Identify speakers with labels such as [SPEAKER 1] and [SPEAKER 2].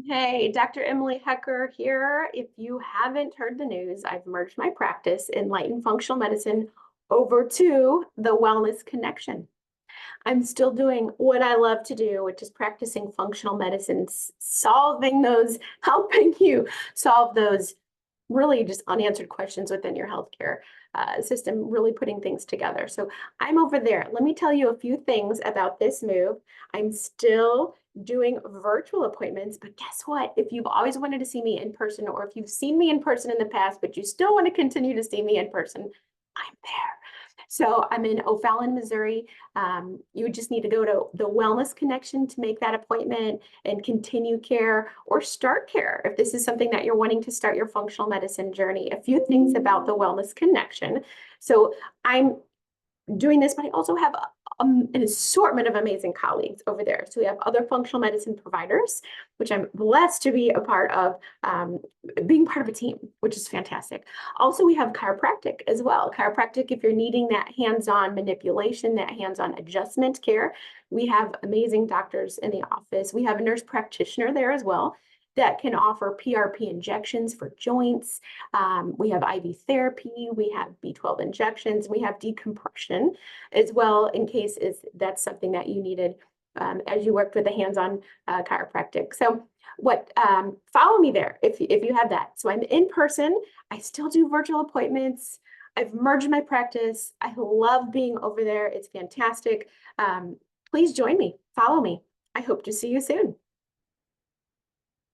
[SPEAKER 1] Hey, Dr. Emily Hecker here. If you haven't heard the news, I've merged my practice in light and functional medicine over to the Wellness Connection. I'm still doing what I love to do, which is practicing functional medicine, helping you solve those really just unanswered questions within your healthcare system, really putting things together. So I'm over there. Let me tell you a few things about this move. I'm still doing virtual appointments, but guess what? If you've always wanted to see me in person, or if you've seen me in person in the past, but you still want to continue to see me in person, I'm there. So I'm in O'Fallon, Missouri. You would just need to go to the Wellness Connection to make that appointment and continue care or start care if this is something that you're wanting to start your functional medicine journey. A few things about the Wellness Connection. So I'm doing this, but I also have an assortment of amazing colleagues over there. So we have other functional medicine providers, which I'm blessed to be a part of, being part of a team, which is fantastic. Also, we have chiropractic as well. Chiropractic, if you're needing that hands-on manipulation, that hands-on adjustment care, we have amazing doctors in the office. We have a nurse practitioner there as well that can offer PRP injections for joints. We have IV therapy, we have B12 injections, we have decompression as well in case that's something that you needed as you worked with a hands-on chiropractic. So follow me there if you have that. So I'm in person, I still do virtual appointments. I've merged my practice. I love being over there. It's fantastic. Please join me, follow me. I hope to see you soon.